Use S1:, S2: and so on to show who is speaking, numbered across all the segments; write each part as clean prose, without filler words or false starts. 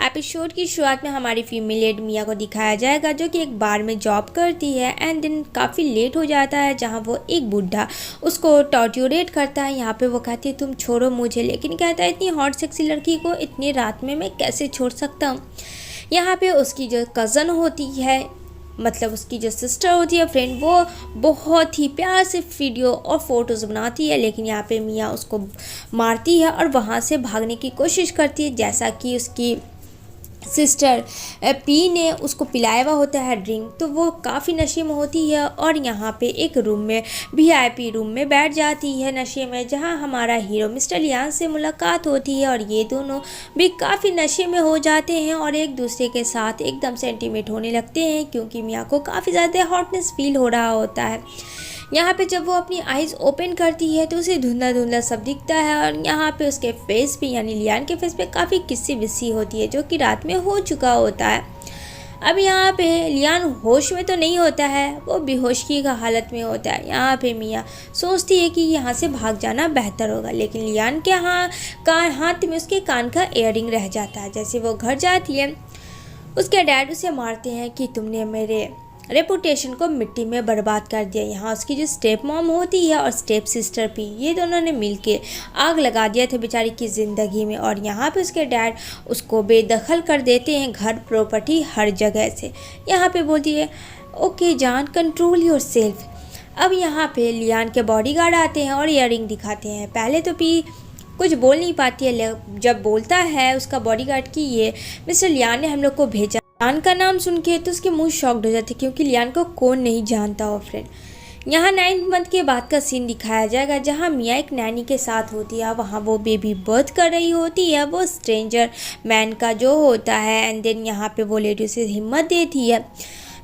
S1: Episode की शुरुआत में हमारी फीमेल लीड मिया को दिखाया जाएगा जो कि एक बार में जॉब करती है एंड देन काफ़ी लेट हो जाता है जहां वो एक बुढ़ा उसको टॉर्चरेट करता है। यहाँ पे वो कहती है तुम छोड़ो मुझे, लेकिन कहता है इतनी हॉट सेक्सी लड़की को इतनी रात में मैं कैसे छोड़ सकता हूँ। यहाँ पे उसकी जो कज़न होती है, मतलब उसकी जो सिस्टर होती है फ्रेंड, वो बहुत ही प्यार से वीडियो और फोटोज़ बनाती है, लेकिन यहाँ पे मिया उसको मारती है और वहाँ से भागने की कोशिश करती है। जैसा कि उसकी सिस्टर पी ने उसको पिलाया हुआ होता है ड्रिंक, तो वो काफ़ी नशे में होती है और यहाँ पे एक रूम में वीआईपी रूम में बैठ जाती है नशे में, जहाँ हमारा हीरो मिस्टर लियान से मुलाकात होती है और ये दोनों भी काफ़ी नशे में हो जाते हैं और एक दूसरे के साथ एकदम से इंटीमेट होने लगते हैं, क्योंकि मिया को काफ़ी ज़्यादा हॉटनेस फील हो रहा होता है। यहाँ पे जब वो अपनी आइज़ ओपन करती है तो उसे धुंधला धुंधला सब दिखता है और यहाँ पे उसके फेस पे यानी लियान के फेस पे काफ़ी किस्सी विस्सी होती है जो कि रात में हो चुका होता है। अब यहाँ पे लियान होश में तो नहीं होता है, वो बेहोशी का हालत में होता है। यहाँ पे मिया सोचती है कि यहाँ से भाग जाना बेहतर होगा, लेकिन लियान के हाथ में उसके कान का इयररिंग रह जाता है। जैसे वो घर जाती है उसके डैड उसे मारते हैं कि तुमने मेरे रेपुटेशन को मिट्टी में बर्बाद कर दिया। यहाँ उसकी जो स्टेप मॉम होती है और स्टेप सिस्टर भी, ये दोनों ने मिलके आग लगा दिया था बेचारी की ज़िंदगी में और यहाँ पे उसके डैड उसको बेदखल कर देते हैं, घर प्रॉपर्टी हर जगह से। यहाँ पे बोलती है ओके जान, कंट्रोल योर सेल्फ। अब यहाँ पे लियान के बॉडीगार्ड आते हैं और इयररिंग दिखाते हैं। पहले तो पी कुछ बोल नहीं पाती है, जब बोलता है उसका बॉडीगार्ड कि ये मिस्टर लियान ने हम लोग को भेजा। लियान का नाम सुन के तो उसके मुंह शॉक्ड हो जाते, क्योंकि लियान को कौन नहीं जानता हो फ्रेंड। यहाँ 9 मंथ के बाद का सीन दिखाया जाएगा जहाँ मिया एक नैनी के साथ होती है, वहाँ वो बेबी बर्थ कर रही होती है, वो स्ट्रेंजर मैन का जो होता है। एंड देन यहाँ पे वो लेडी उसे हिम्मत देती है।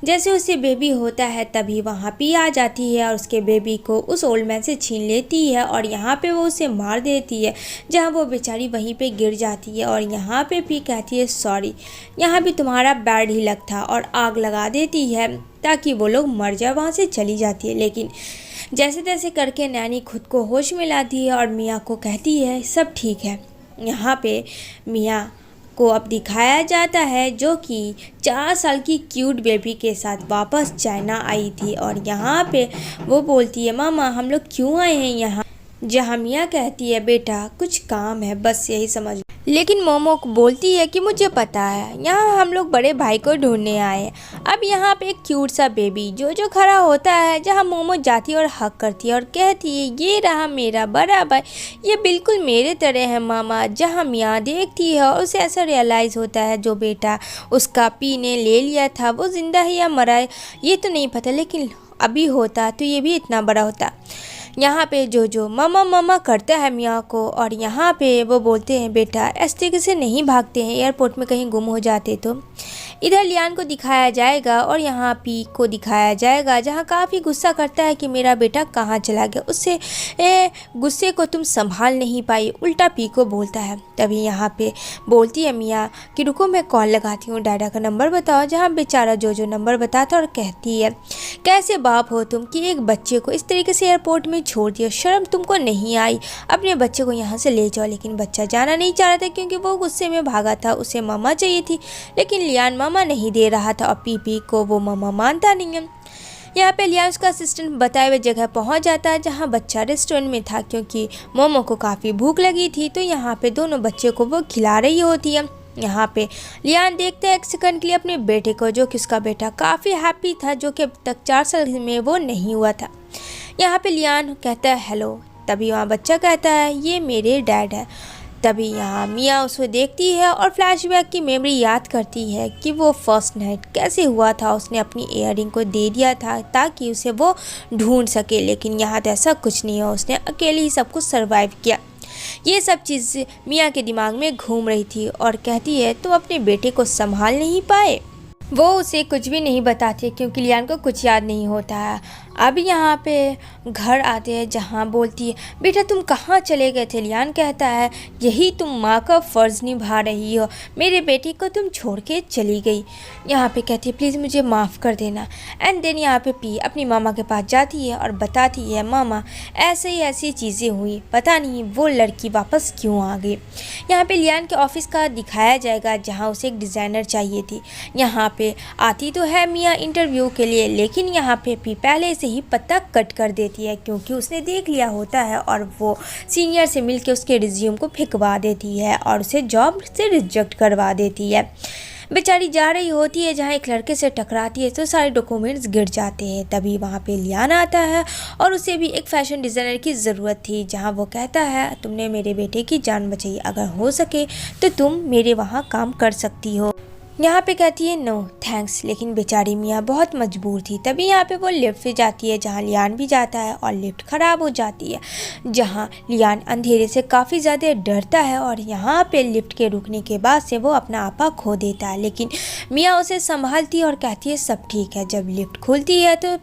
S1: जैसे उसे बेबी होता है तभी वहाँ पी आ जाती है और उसके बेबी को उस ओल्ड मैन से छीन लेती है और यहाँ पे वो उसे मार देती है, जहाँ वो बेचारी वहीं पे गिर जाती है। और यहाँ पे पी कहती है सॉरी, यहाँ भी तुम्हारा बैड ही लक था, और आग लगा देती है ताकि वो लोग मर जाए, वहाँ से चली जाती है। लेकिन जैसे तैसे करके नैनी खुद को होश में लाती है और मिया को कहती है सब ठीक है। यहाँ पे मिया को अब दिखाया जाता है जो कि 4 साल की क्यूट बेबी के साथ वापस चाइना आई थी और यहाँ पे वो बोलती है मामा हम लोग क्यों आए हैं यहाँ, जहाँ मिया कहती है बेटा कुछ काम है बस यही समझ। लेकिन मोमो को बोलती है कि मुझे पता है, यहाँ हम लोग बड़े भाई को ढूंढने आए हैं। अब यहाँ पे एक क्यूट सा बेबी जो खड़ा होता है, जहाँ मोमो जाती है और हक करती है और कहती है ये रहा मेरा बड़ा भाई, ये बिल्कुल मेरे तरह है मामा। जहाँ मिया देखती है और उसे ऐसा रियलाइज़ होता है जो बेटा उसका पी ने ले लिया था वो जिंदा है या मरा है ये तो नहीं पता, लेकिन अभी होता तो ये भी इतना बड़ा होता। यहाँ पे जो मामा मामा करता है मिया को और यहाँ पे वो बोलते हैं बेटा इस तरीके से नहीं भागते हैं, एयरपोर्ट में कहीं गुम हो जाते तो। इधर लियान को दिखाया जाएगा और यहाँ पी को दिखाया जाएगा जहाँ काफ़ी गुस्सा करता है कि मेरा बेटा कहाँ चला गया। उससे गुस्से को तुम संभाल नहीं पाई, उल्टा पी को बोलता है। तभी यहाँ पे बोलती है मिया कि रुको मैं कॉल लगाती हूँ, डायडा का नंबर बताओ। जहाँ बेचारा जो नंबर बताता और कहती है कैसे बाप हो तुम कि एक बच्चे को इस तरीके से एयरपोर्ट में छोड़ दिया, शर्म तुमको नहीं आई, अपने बच्चे को यहाँ से ले जाओ। लेकिन बच्चा जाना नहीं चाह रहा था क्योंकि वो गुस्से में भागा था, उसे मामा चाहिए थी, लेकिन लियान मामा नहीं दे रहा था और पी को वो मामा मानता नहीं है। यहाँ पे लियान उसका असिस्टेंट बताए हुए जगह पहुँच जाता है जहाँ बच्चा रेस्टोरेंट में था, क्योंकि मोमो को काफ़ी भूख लगी थी, तो यहाँ पे दोनों बच्चे को वो खिला रही होती है। यहाँ पे लियान देखते हैं एक सेकंड के लिए अपने बेटे को, जो कि उसका बेटा काफ़ी हैप्पी था, जो कि अब तक 4 साल में वो नहीं हुआ था। यहाँ पे लियान कहता है हेलो, तभी वहाँ बच्चा कहता है ये मेरे डैड है। तभी यहाँ मिया उसको देखती है और फ्लैशबैक की मेमोरी याद करती है कि वो फर्स्ट नाइट कैसे हुआ था, उसने अपनी इयररिंग को दे दिया था ताकि उसे वो ढूंढ सके, लेकिन यहाँ तो ऐसा कुछ नहीं है, उसने अकेले ही सब कुछ सर्वाइव किया। ये सब चीज़ मिया के दिमाग में घूम रही थी और कहती है तुम अपने बेटे को संभाल नहीं पाए। वो उसे कुछ भी नहीं बताती क्योंकि लियान को कुछ याद नहीं होता है। अब यहाँ पे घर आते हैं जहाँ बोलती है बेटा तुम कहाँ चले गए थे। लियान कहता है यही तुम माँ का फ़र्ज़ निभा रही हो, मेरे बेटे को तुम छोड़ के चली गई। यहाँ पे कहती है प्लीज़ मुझे माफ़ कर देना। एंड देन यहाँ पे पी अपनी मामा के पास जाती है और बताती है मामा ऐसे ही ऐसी चीज़ें हुई, पता नहीं वो लड़की वापस क्यों आ गई। यहाँ पे लियान के ऑफिस का दिखाया जाएगा जहाँ उसे एक डिज़ाइनर चाहिए थी। यहाँ पे आती तो है मिया इंटरव्यू के लिए, लेकिन यहाँ पे पी पहले से ही पत्ता कट कर देती है क्योंकि उसने देख लिया होता है और वो सीनियर से मिलके उसके रिज्यूम को फेंकवा देती है और उसे जॉब से रिजेक्ट करवा देती है। बेचारी जा रही होती है जहाँ एक लड़के से टकराती है तो सारे डॉक्यूमेंट्स गिर जाते हैं। तभी वहाँ पे लियान आता है और उसे भी एक फैशन डिज़ाइनर की ज़रूरत थी, जहाँ वो कहता है तुमने मेरे बेटे की जान बचाई, अगर हो सके तो तुम मेरे वहाँ काम कर सकती हो। यहाँ पे कहती है नो थैंक्स, लेकिन बेचारी मियाँ बहुत मजबूर थी। तभी यहाँ पे वो लिफ्ट पे जाती है जहाँ लियान भी जाता है और लिफ्ट ख़राब हो जाती है, जहाँ लियान अंधेरे से काफ़ी ज़्यादा डरता है और यहाँ पे लिफ्ट के रुकने के बाद से वो अपना आपा खो देता है। लेकिन मियाँ उसे संभालती है और कहती है सब ठीक है। जब लिफ्ट खुलती है तो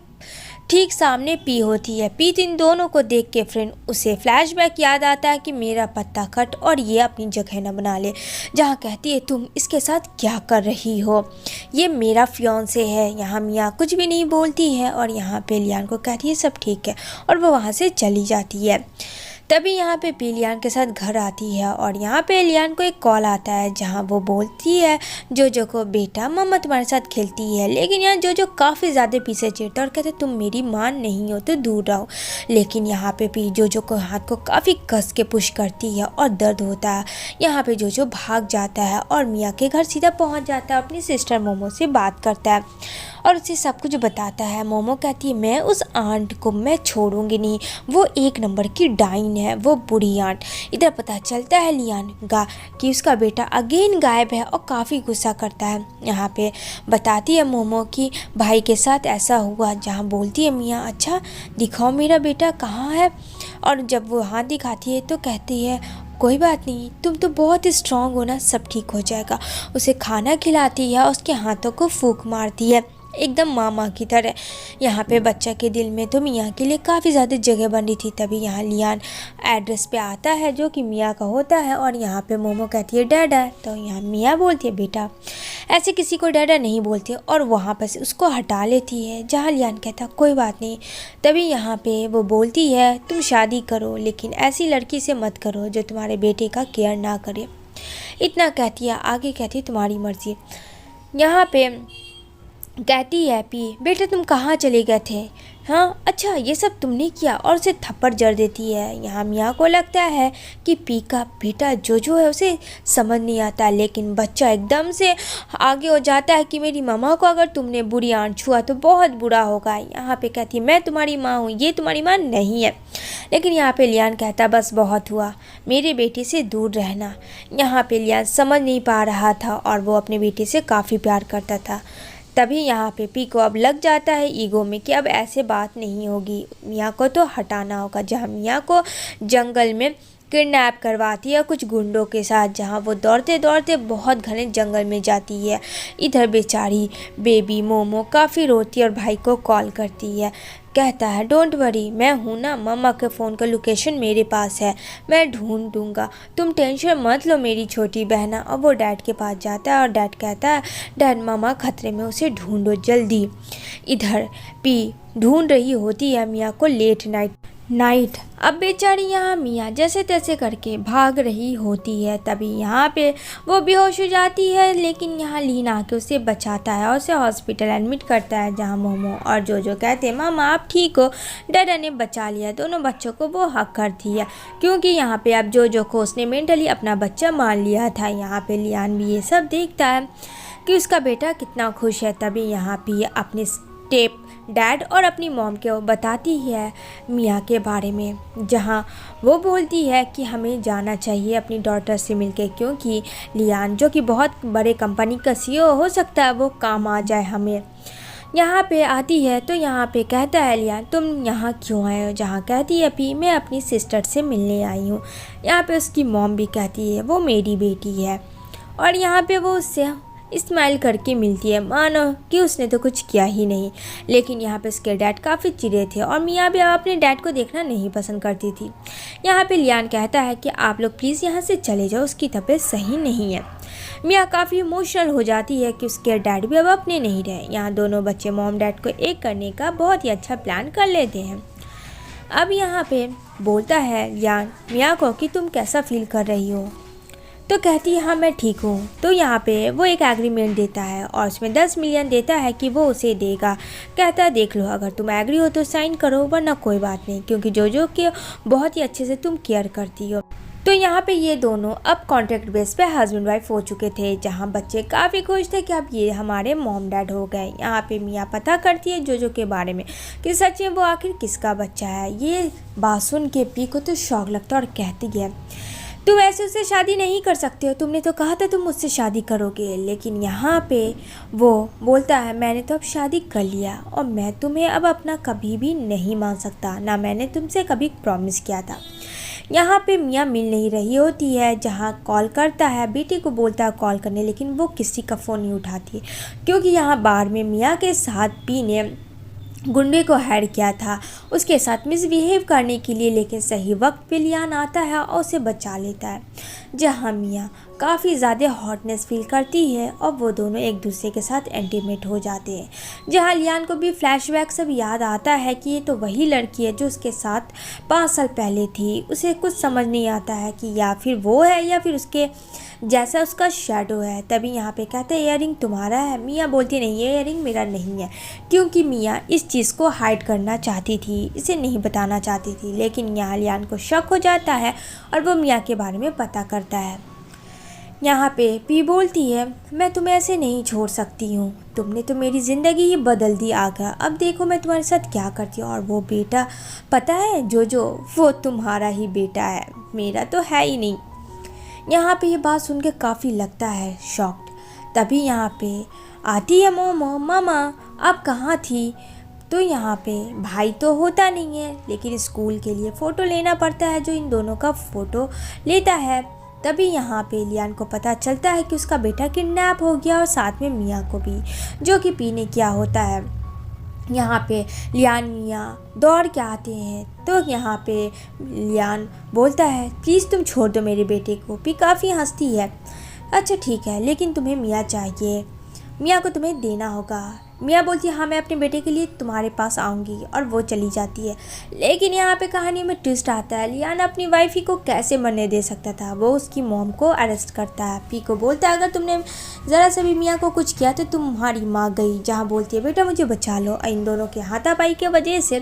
S1: ठीक सामने पी होती है। पी इन दोनों को देख के फ्रेंड उसे फ्लैशबैक याद आता है कि मेरा पत्ता कट और ये अपनी जगह न बना ले, जहाँ कहती है तुम इसके साथ क्या कर रही हो, ये मेरा फियांसे है। यहाँ मियाँ कुछ भी नहीं बोलती है और यहाँ पे लियान को कहती है सब ठीक है और वो वहाँ से चली जाती है। तभी यहाँ पे पी लियान के साथ घर आती है और यहाँ पे लियान को एक कॉल आता है जहाँ वो बोलती है जोजो को बेटा मम्मा तुम्हारे साथ खेलती है। लेकिन यहाँ जोजो काफ़ी ज़्यादा पीछे चिढ़ता और कहते तुम मेरी माँ नहीं हो तो दूर रहो। लेकिन यहाँ पे पी जोजो को हाथ को काफ़ी कस के पुश करती है और दर्द होता है। यहाँ पे जोजो भाग जाता है और मियाँ के घर सीधा पहुँच जाता है, अपनी सिस्टर मोमो से बात करता है और उसे सब कुछ बताता है। मोमो कहती है मैं उस आंट को मैं छोड़ूंगी नहीं, वो एक नंबर की डाइन है, वो बुरी आंट। इधर पता चलता है लियान का कि उसका बेटा अगेन गायब है और काफ़ी गुस्सा करता है। यहाँ पे बताती है मोमो कि भाई के साथ ऐसा हुआ, जहाँ बोलती है मियाँ अच्छा दिखाओ मेरा बेटा कहाँ है। और जब वो हाथ दिखाती है तो कहती है कोई बात नहीं, तुम तो बहुत स्ट्रांग हो ना, सब ठीक हो जाएगा। उसे खाना खिलाती है, उसके हाथों को फूंक मारती है एकदम मामा की तरह। यहाँ पे बच्चा के दिल में तो मियाँ के लिए काफ़ी ज़्यादा जगह बन रही थी। तभी यहाँ लियान एड्रेस पे आता है जो कि मियाँ का होता है और यहाँ पे मोमो कहती है डैडा, तो यहाँ मियाँ बोलती है बेटा ऐसे किसी को डैडा नहीं बोलते और वहाँ पर से उसको हटा लेती है, जहाँ लियान कहता कोई बात नहीं। तभी यहाँ पे वो बोलती है तुम शादी करो लेकिन ऐसी लड़की से मत करो जो तुम्हारे बेटे का केयर ना करे। इतना कहती है, आगे कहती है तुम्हारी मर्जी। यहाँ पे कहती है पी बेटा तुम कहाँ चले गए थे, हाँ अच्छा ये सब तुमने किया, और उसे थप्पड़ जड़ देती है। यहाँ मियाँ को लगता है कि पी का बेटा जो है उसे समझ नहीं आता, लेकिन बच्चा एकदम से आगे हो जाता है कि मेरी मामा को अगर तुमने बुरी आंट छुआ तो बहुत बुरा होगा। यहाँ पे कहती है मैं तुम्हारी माँ हूँ, ये तुम्हारी माँ नहीं है। लेकिन यहाँ पे लियान कहता बस बहुत हुआ, मेरे बेटे से दूर रहना। यहाँ पे लियान समझ नहीं पा रहा था और वो अपने बेटे से काफ़ी प्यार करता था। तभी यहाँ पे पी को अब लग जाता है ईगो में कि अब ऐसे बात नहीं होगी, मियाँ को तो हटाना होगा। जहाँ मियाँ को जंगल में किडनैप करवाती है कुछ गुंडों के साथ, जहाँ वो दौड़ते दौड़ते बहुत घने जंगल में जाती है। इधर बेचारी बेबी मोमो काफ़ी रोती है और भाई को कॉल करती है, कहता है डोंट वरी मैं हूँ ना, मम्मा के फ़ोन का लोकेशन मेरे पास है, मैं ढूंढ दूँगा, तुम टेंशन मत लो मेरी छोटी बहना। और वो डैड के पास जाता है और डैड कहता है डैड मामा खतरे में, उसे ढूंढो जल्दी। इधर पी ढूंढ रही होती है मियाँ को लेट नाइट। अब बेचारी यहाँ मियाँ जैसे तैसे करके भाग रही होती है। तभी यहाँ पे वो बेहोश हो जाती है, लेकिन यहाँ लीन आके उसे बचाता है और उसे हॉस्पिटल एडमिट करता है, जहाँ मोमो और जोजो कहते हैं मामा आप ठीक हो, डैडा ने बचा लिया। दोनों बच्चों को वो हक करती है क्योंकि यहाँ पे अब जोजो को उसने मेंटली अपना बच्चा मान लिया था। यहाँ पे लियान भी ये सब देखता है कि उसका बेटा कितना खुश है। तभी यहाँ पे अपने स्टेप डैड और अपनी मॉम को बताती है मियाँ के बारे में, जहाँ वो बोलती है कि हमें जाना चाहिए अपनी डॉटर से मिलके, क्योंकि लियान जो कि बहुत बड़े कंपनी का सीईओ हो सकता है वो काम आ जाए हमें। यहाँ पे आती है तो यहाँ पे कहता है लियान तुम यहाँ क्यों आए हो, जहाँ कहती है पी मैं अपनी सिस्टर से मिलने आई हूँ। यहाँ पे उसकी मॉम भी कहती है वो मेरी बेटी है और यहाँ पे वो उससे स्माइल करके मिलती है, मानो कि उसने तो कुछ किया ही नहीं। लेकिन यहाँ पे उसके डैड काफ़ी चिढ़े थे और मिया भी अब अपने डैड को देखना नहीं पसंद करती थी। यहाँ पे लियान कहता है कि आप लोग प्लीज़ यहाँ से चले जाओ, उसकी तबीयत सही नहीं है। मिया काफ़ी इमोशनल हो जाती है कि उसके डैड भी अब अपने नहीं रहे। यहाँ दोनों बच्चे मॉम डैड को एक करने का बहुत ही अच्छा प्लान कर लेते हैं। अब यहाँ पे बोलता है लियान मिया को कि तुम कैसा फील कर रही हो, तो कहती है हाँ मैं ठीक हूँ। तो यहाँ पे वो एक एग्रीमेंट देता है और उसमें 10 मिलियन देता है कि वो उसे देगा। कहता है देख लो, अगर तुम एग्री हो तो साइन करो, वरना कोई बात नहीं, क्योंकि जो के बहुत ही अच्छे से तुम केयर करती हो। तो यहाँ पे ये दोनों अब कॉन्ट्रैक्ट बेस पे हस्बैंड वाइफ हो चुके थे, जहाँ बच्चे काफ़ी खुश थे कि अब ये हमारे मॉम डैड हो गए। यहाँ पे मिया पता करती है जो के बारे में कि सच में वो आखिर किसका बच्चा है। ये बात सुन के पी को तो शौक लगता है और कहती है तुम ऐसे उससे शादी नहीं कर सकते हो, तुमने तो कहा था तुम मुझसे शादी करोगे। लेकिन यहाँ पे वो बोलता है मैंने तो अब शादी कर लिया और मैं तुम्हें अब अपना कभी भी नहीं मान सकता, ना मैंने तुमसे कभी प्रॉमिस किया था। यहाँ पे मियाँ मिल नहीं रही होती है, जहाँ कॉल करता है, बेटे को बोलता है कॉल करने, लेकिन वो किसी का फ़ोन नहीं उठाती क्योंकि यहाँ बार में मियाँ के साथ पी ने गुंडे को हायर किया था उसके साथ मिसबिहेव करने के लिए। लेकिन सही वक्त पे लियान आता है और उसे बचा लेता है, जहाँ मियाँ काफ़ी ज़्यादा हॉटनेस फील करती है और वो दोनों एक दूसरे के साथ इंटीमेट हो जाते हैं। जहाँ लियान को भी फ्लैशबैक सब याद आता है कि ये तो वही लड़की है जो उसके साथ 5 साल पहले थी। उसे कुछ समझ नहीं आता है कि या फिर वो है या फिर उसके जैसा उसका शैडो है। तभी यहाँ पे कहते हैं ईयरिंग तुम्हारा है। मियाँ बोलती नहीं ये ईयरिंग मेरा नहीं है, क्योंकि मियाँ इस चीज़ को हाइड करना चाहती थी, इसे नहीं बताना चाहती थी। लेकिन यहाँ लियान को शक हो जाता है और वो मियाँ के बारे में पता करता है। यहाँ पे पी बोलती है मैं तुम्हें ऐसे नहीं छोड़ सकती हूँ, तुमने तो मेरी ज़िंदगी ही बदल दी आगा, अब देखो मैं तुम्हारे साथ क्या करती हूँ। और वो बेटा पता है जो वो तुम्हारा ही बेटा है, मेरा तो है ही नहीं। यहाँ पे ये बात सुन के काफ़ी लगता है शॉक्ड। तभी यहाँ पे आती है मोमो, मामा आप कहाँ थी। तो यहाँ पे भाई तो होता नहीं है, लेकिन स्कूल के लिए फ़ोटो लेना पड़ता है, जो इन दोनों का फ़ोटो लेता है। तभी यहाँ पे लियान को पता चलता है कि उसका बेटा किडनैप हो गया और साथ में मियाँ को भी, जो कि पीने क्या होता है। यहाँ पे लियान मियाँ दौड़ के आते हैं, तो यहाँ पे लियान बोलता है प्लीज़ तुम छोड़ दो मेरे बेटे को। पी काफ़ी हंसती है, अच्छा ठीक है लेकिन तुम्हें मियाँ चाहिए, मियाँ को तुम्हें देना होगा। मियाँ बोलती है हाँ मैं अपने बेटे के लिए तुम्हारे पास आऊँगी, और वो चली जाती है। लेकिन यहाँ पे कहानी में ट्विस्ट आता है, लियान अपनी वाइफ ही को कैसे मरने दे सकता था। वो उसकी मॉम को अरेस्ट करता है। पी को बोलता है अगर तुमने ज़रा सा भी मियाँ को कुछ किया तो तुम्हारी माँ गई, जहाँ बोलती है बेटा मुझे बचा लो। इन दोनों के हाथापाई के वजह से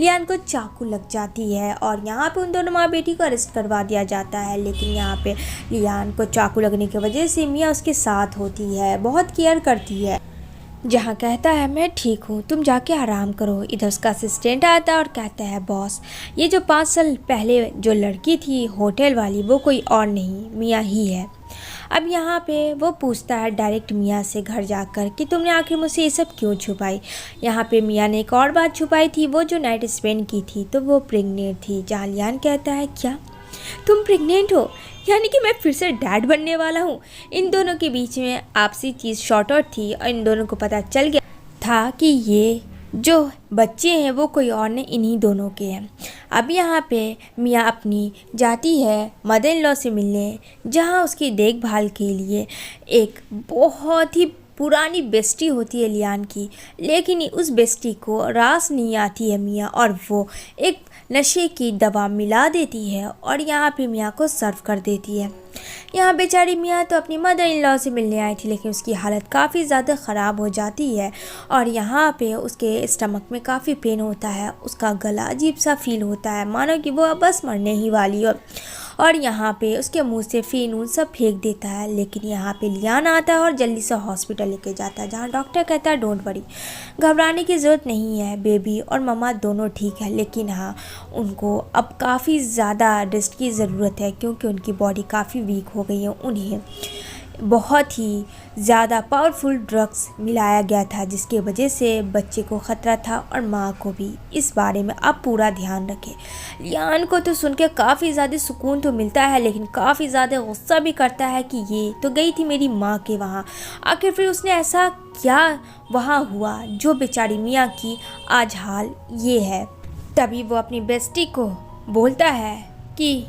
S1: लियान को चाकू लग जाती है और यहाँ पे उन दोनों माँ बेटी को अरेस्ट करवा दिया जाता है। लेकिन यहाँ पे लियान को चाकू लगने की वजह से मियाँ उसके साथ होती है, बहुत केयर करती है, जहाँ कहता है मैं ठीक हूँ तुम जाके आराम करो। इधर उसका असिस्टेंट आता है और कहता है बॉस ये जो 5 साल पहले जो लड़की थी होटल वाली वो कोई और नहीं मियाँ ही है। अब यहाँ पे वो पूछता है डायरेक्ट मियाँ से घर जाकर कि तुमने आखिर मुझसे ये सब क्यों छुपाई। यहाँ पे मियाँ ने एक और बात छुपाई थी, वो जो नाइट स्पेंड की थी तो वो प्रेग्नेंट थी। जहाँ लियान कहता है क्या तुम प्रेग्नेंट हो, यानी कि मैं फिर से डैड बनने वाला हूँ। इन दोनों के बीच में आपसी चीज़ शॉर्ट आउट थी और इन दोनों को पता चल गया था कि ये जो बच्चे हैं वो कोई और नहीं इन्हीं दोनों के हैं। अब यहाँ पे मियाँ अपनी जाती है मदर इन लॉ से मिलने, जहाँ उसकी देखभाल के लिए एक बहुत ही पुरानी बेस्टी होती है लियान की। लेकिन उस बेस्टी को रास नहीं आती है मियाँ, और वो एक नशे की दवा मिला देती है और यहाँ पे मियाँ को सर्व कर देती है। यहाँ बेचारी मियाँ तो अपनी मदर इन लॉ से मिलने आई थी, लेकिन उसकी हालत काफ़ी ज़्यादा ख़राब हो जाती है और यहाँ पे उसके स्टमक में काफ़ी पेन होता है, उसका गला अजीब सा फील होता है, मानो कि वो अब बस मरने ही वाली हो। और यहाँ पे उसके मुंह से फेनून सब फेंक देता है। लेकिन यहाँ पे लियान आता है और जल्दी से हॉस्पिटल लेके जाता है, जहाँ डॉक्टर कहता है डोंट वरी, घबराने की ज़रूरत नहीं है, बेबी और मम्मा दोनों ठीक है। लेकिन हाँ उनको अब काफ़ी ज़्यादा रेस्ट की ज़रूरत है, क्योंकि उनकी बॉडी काफ़ी वीक हो गई है, उन्हें बहुत ही ज़्यादा पावरफुल ड्रग्स मिलाया गया था, जिसके वजह से बच्चे को ख़तरा था और माँ को भी। इस बारे में आप पूरा ध्यान रखें। लियान को तो सुन के काफ़ी ज़्यादा सुकून तो मिलता है, लेकिन काफ़ी ज़्यादा गुस्सा भी करता है कि ये तो गई थी मेरी माँ के वहाँ, आखिर फिर उसने ऐसा क्या वहाँ हुआ जो बेचारी मियाँ की आज हाल ये है। तभी वो अपनी बेस्टी को बोलता है कि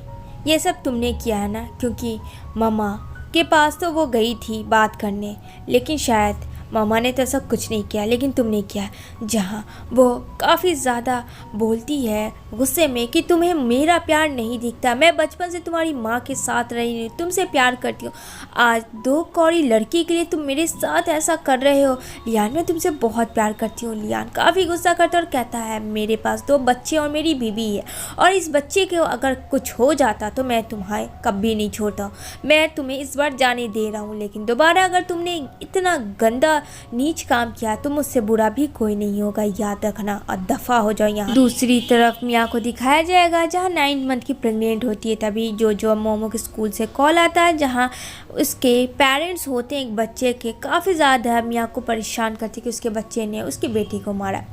S1: ये सब तुमने किया है ना, क्योंकि मामा के पास तो वो गई थी बात करने, लेकिन शायद मामा ने तो ऐसा कुछ नहीं किया, लेकिन तुमने किया। जहाँ वो काफ़ी ज़्यादा बोलती है गुस्से में कि तुम्हें मेरा प्यार नहीं दिखता, मैं बचपन से तुम्हारी माँ के साथ रही हूँ, तुमसे प्यार करती हूँ, आज 2 कौड़ी लड़की के लिए तुम मेरे साथ ऐसा कर रहे हो। लियान, मैं तुमसे बहुत प्यार करती हूँ। लियान काफ़ी गुस्सा करता और कहता है मेरे पास 2 बच्चे और मेरी बीवी है, और इस बच्चे को अगर कुछ हो जाता तो मैं तुम्हें कभी नहीं छोड़ता, मैं तुम्हें इस बार जाने दे रहा हूँ, लेकिन दोबारा अगर तुमने इतना गंदा नीच काम किया तो मुझसे बुरा भी कोई नहीं होगा, याद रखना, और दफ़ा हो जाओ यहाँ। दूसरी तरफ मिया को दिखाया जाएगा जहाँ 9 मंथ की प्रेग्नेंट होती है। तभी जो मोमो के स्कूल से कॉल आता है, जहाँ उसके पेरेंट्स होते हैं एक बच्चे के, काफ़ी ज़्यादा मिया को परेशान करते कि उसके बच्चे ने उसकी बेटी को मारा।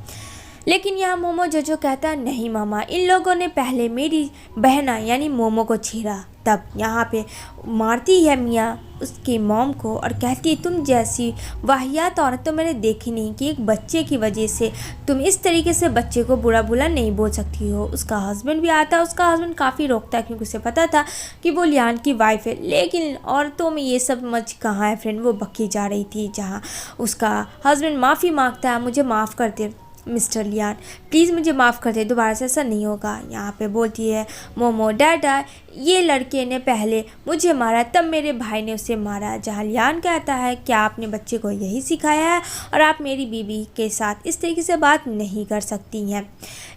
S1: लेकिन यहाँ मोमो जो कहता है नहीं मामा, इन लोगों ने पहले मेरी बहना यानी मोमो को छेड़ा। तब यहाँ पे मारती है मिया उसकी मॉम को और कहती है तुम जैसी वाहियात औरत तो मैंने देखी नहीं कि एक बच्चे की वजह से तुम इस तरीके से बच्चे को बुरा नहीं बोल सकती हो। उसका हस्बैंड भी आता है, उसका हस्बैंड काफ़ी रोकता है क्योंकि उसे पता था कि वो लियान की वाइफ है, लेकिन औरतों में ये सब समझ कहाँ है फ्रेंड। वो बकी जा रही थी जहाँ उसका हस्बैंड माफ़ी मांगता है, मुझे माफ़ कर दे मिस्टर लियान, प्लीज़ मुझे माफ़ कर दे, दोबारा से ऐसा नहीं होगा। यहाँ पे बोलती है मोमो डैडा ये लड़के ने पहले मुझे मारा, तब मेरे भाई ने उसे मारा। जहाँ लियान कहता है क्या आपने बच्चे को यही सिखाया है और आप मेरी बीवी के साथ इस तरीके से बात नहीं कर सकती हैं।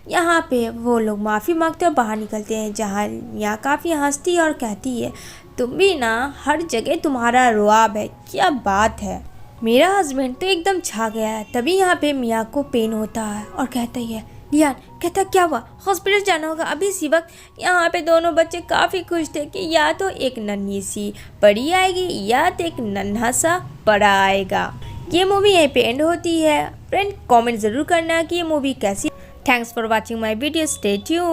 S1: यहाँ पे वो लोग माफ़ी मांगते और बाहर निकलते हैं, जहाँ यहाँ काफ़ी हंसती है और कहती है तुम भी ना हर जगह तुम्हारा रुआब है, क्या बात है। मेरा हस्बैंड तो एकदम छा गया है। तभी यहाँ पे मिया को पेन होता है और कहता ही है लियान, कहता क्या हुआ, हॉस्पिटल जाना होगा अभी इसी वक्त। यहाँ पे दोनों बच्चे काफ़ी खुश थे कि या तो एक नन्ही सी परी आएगी या तो एक नन्हा सा बड़ा आएगा। ये मूवी यहीं पे एंड होती है। फ्रेंड कमेंट ज़रूर करना कि ये मूवी कैसी। Thanks for watching my video, stay tuned.